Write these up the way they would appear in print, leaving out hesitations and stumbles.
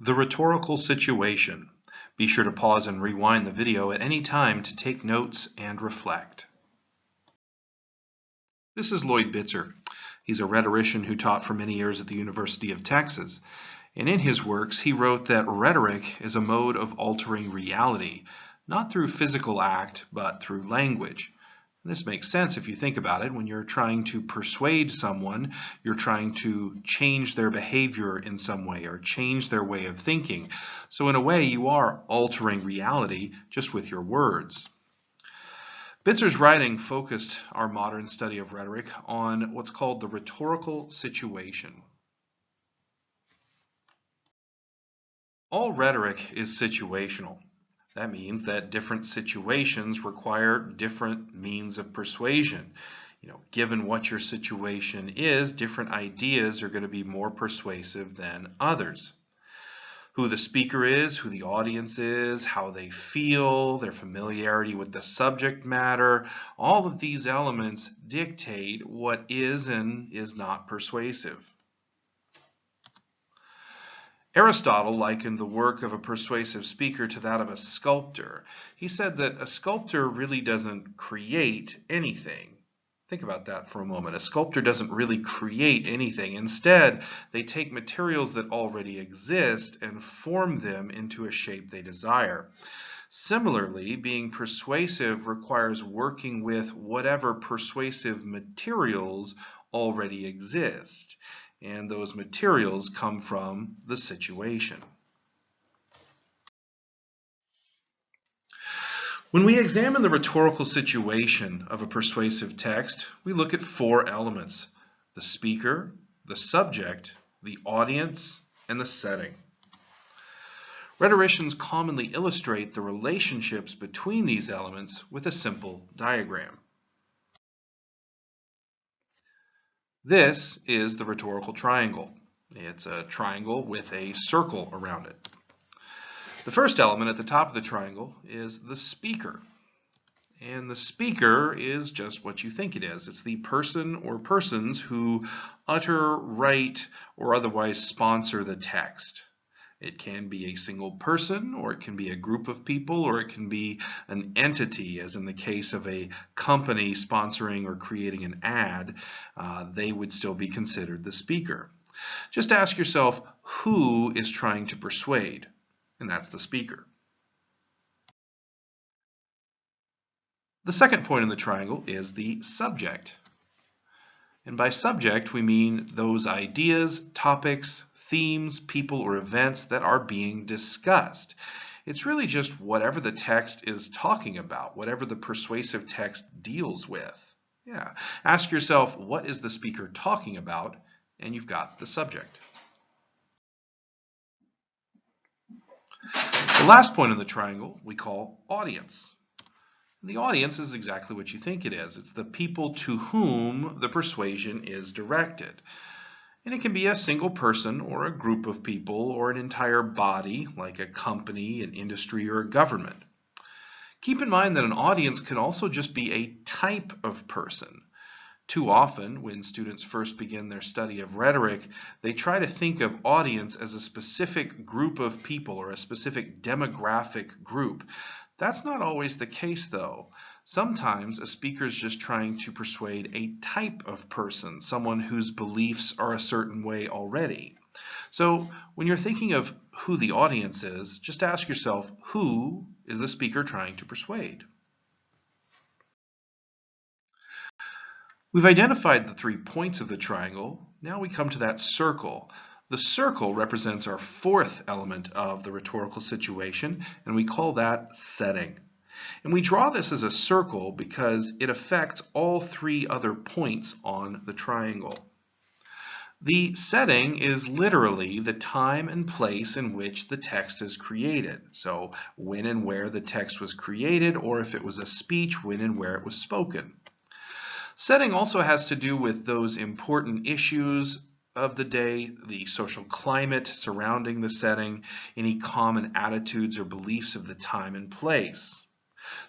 The rhetorical situation. Be sure to pause and rewind the video at any time to take notes and reflect. This is Lloyd Bitzer. He's a rhetorician who taught for many years at the University of Texas. And in his works, he wrote that rhetoric is a mode of altering reality, not through physical act, but through language. This makes sense if you think about it. When you're trying to persuade someone, you're trying to change their behavior in some way or change their way of thinking. So in a way, you are altering reality just with your words. Bitzer's writing focused our modern study of rhetoric on what's called the rhetorical situation. All rhetoric is situational. That means that different situations require different means of persuasion. Given what your situation is, different ideas are going to be more persuasive than others. Who the speaker is, who the audience is, how they feel, their familiarity with the subject matter, all of these elements dictate what is and is not persuasive. Aristotle likened the work of a persuasive speaker to that of a sculptor. He said that a sculptor really doesn't create anything. Think about that for a moment. A sculptor doesn't really create anything. Instead, they take materials that already exist and form them into a shape they desire. Similarly, being persuasive requires working with whatever persuasive materials already exist. And those materials come from the situation. When we examine the rhetorical situation of a persuasive text, we look at four elements: the speaker, the subject, the audience, and the setting. Rhetoricians commonly illustrate the relationships between these elements with a simple diagram. This is the rhetorical triangle. It's a triangle with a circle around it. The first element at the top of the triangle is the speaker. And the speaker is just what you think it is. It's the person or persons who utter, write, or otherwise sponsor the text. It can be a single person, or it can be a group of people, or it can be an entity, as in the case of a company sponsoring or creating an ad. They would still be considered the speaker. Just ask yourself, who is trying to persuade? And that's the speaker. The second point in the triangle is the subject. And by subject, we mean those ideas, topics, themes, people, or events that are being discussed. It's really just whatever the text is talking about, whatever the persuasive text deals with. Ask yourself, what is the speaker talking about? And you've got the subject. The last point in the triangle we call audience. The audience is exactly what you think it is. It's the people to whom the persuasion is directed. And it can be a single person or a group of people or an entire body, like a company, an industry, or a government. Keep in mind that an audience can also just be a type of person. Too often, when students first begin their study of rhetoric, they try to think of audience as a specific group of people or a specific demographic group. That's not always the case, though. Sometimes a speaker is just trying to persuade a type of person, someone whose beliefs are a certain way already. So when you're thinking of who the audience is, just ask yourself, who is the speaker trying to persuade? We've identified the 3 points of the triangle. Now we come to that circle. The circle represents our fourth element of the rhetorical situation, and we call that setting. And we draw this as a circle because it affects all 3 other points on the triangle. The setting is literally the time and place in which the text is created. So when and where the text was created, or if it was a speech, when and where it was spoken. Setting also has to do with those important issues of the day, the social climate surrounding the setting, any common attitudes or beliefs of the time and place.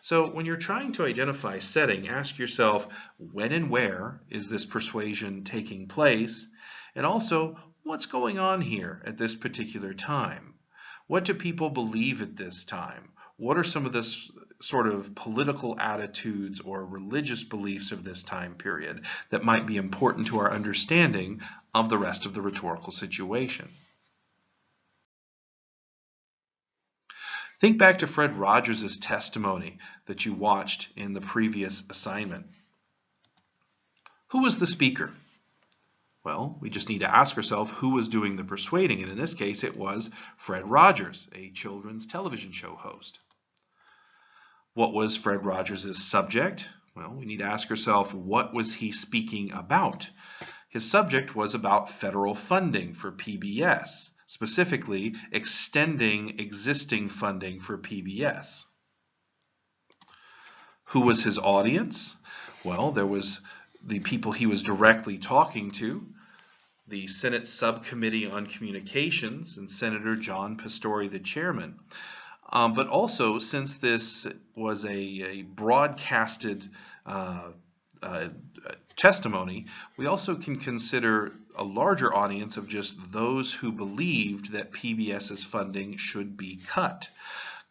So when you're trying to identify setting, ask yourself, when and where is this persuasion taking place? And also, what's going on here at this particular time? What do people believe at this time? What are some of the sort of political attitudes or religious beliefs of this time period that might be important to our understanding of the rest of the rhetorical situation? Think back to Fred Rogers' testimony that you watched in the previous assignment. Who was the speaker? Well, we just need to ask ourselves who was doing the persuading, and in this case it was Fred Rogers, a children's television show host. What was Fred Rogers' subject? Well, we need to ask ourselves, what was he speaking about? His subject was about federal funding for PBS, specifically extending existing funding for PBS. Who was his audience? Well, there was the people he was directly talking to, the Senate Subcommittee on Communications and Senator John Pastori, the chairman. But also, since this was a broadcasted testimony, we also can consider a larger audience of just those who believed that PBS's funding should be cut,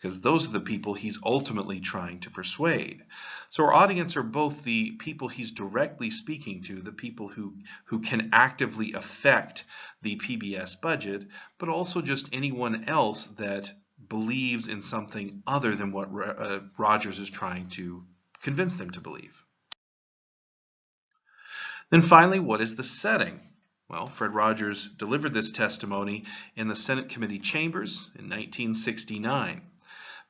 because those are the people he's ultimately trying to persuade. So our audience are both the people he's directly speaking to, the people who can actively affect the PBS budget, but also just anyone else that believes in something other than what Rogers is trying to convince them to believe. Then finally, what is the setting? Well, Fred Rogers delivered this testimony in the Senate committee chambers in 1969.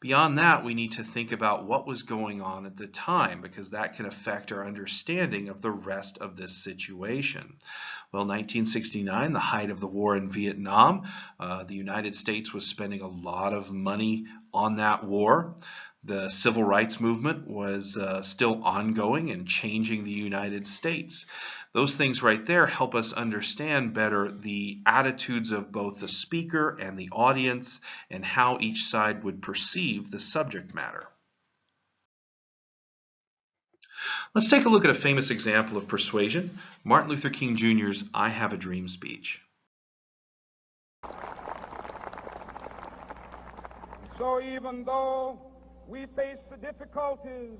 Beyond that, we need to think about what was going on at the time, because that can affect our understanding of the rest of this situation. Well, 1969, the height of the war in Vietnam, the United States was spending a lot of money on that war. The civil rights movement was still ongoing and changing the United States. Those things right there help us understand better the attitudes of both the speaker and the audience and how each side would perceive the subject matter. Let's take a look at a famous example of persuasion, Martin Luther King Jr.'s I Have a Dream speech. So even though we face the difficulties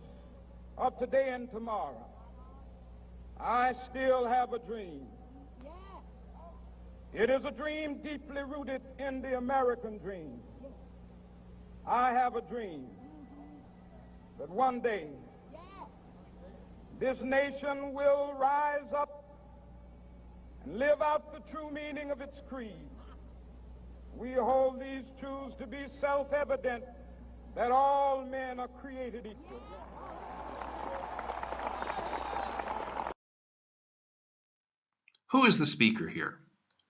of today and tomorrow, I still have a dream. It is a dream deeply rooted in the American dream. I have a dream that one day this nation will rise up and live out the true meaning of its creed. We hold these truths to be self-evident, that all men are created equal. Who is the speaker here?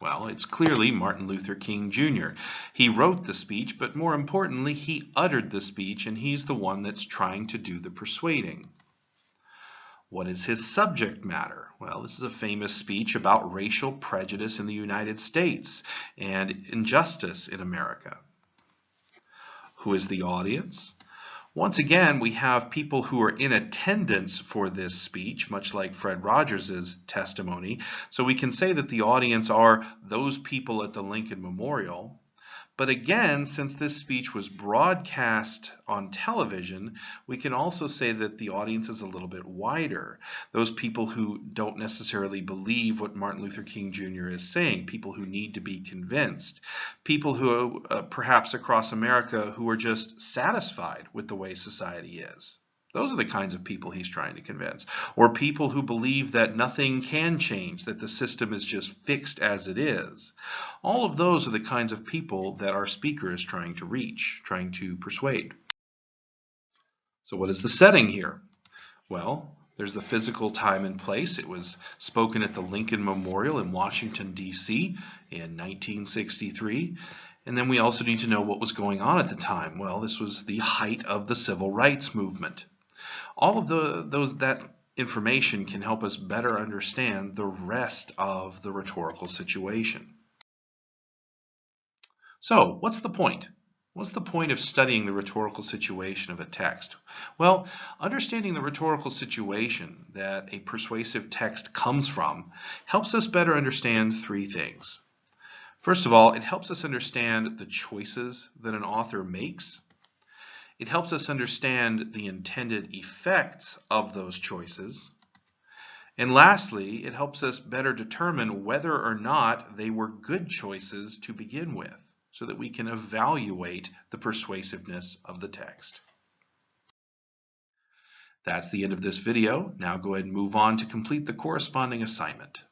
Well, it's clearly Martin Luther King Jr. He wrote the speech, but more importantly, he uttered the speech, and he's the one that's trying to do the persuading. What is his subject matter? Well, this is a famous speech about racial prejudice in the United States and injustice in America. Who is the audience? Once again, we have people who are in attendance for this speech, much like Fred Rogers' testimony. So we can say that the audience are those people at the Lincoln Memorial. But again, since this speech was broadcast on television, we can also say that the audience is a little bit wider. Those people who don't necessarily believe what Martin Luther King Jr. is saying, people who need to be convinced, people who perhaps across America who are just satisfied with the way society is. Those are the kinds of people he's trying to convince. Or people who believe that nothing can change, that the system is just fixed as it is. All of those are the kinds of people that our speaker is trying to reach, trying to persuade. So what is the setting here? Well, there's the physical time and place. It was spoken at the Lincoln Memorial in Washington, D.C. in 1963. And then we also need to know what was going on at the time. Well, this was the height of the civil rights movement. All of that information can help us better understand the rest of the rhetorical situation. So, what's the point? What's the point of studying the rhetorical situation of a text? Well, understanding the rhetorical situation that a persuasive text comes from helps us better understand three things. First of all, it helps us understand the choices that an author makes. It helps us understand the intended effects of those choices. And lastly, it helps us better determine whether or not they were good choices to begin with, so that we can evaluate the persuasiveness of the text. That's the end of this video. Now go ahead and move on to complete the corresponding assignment.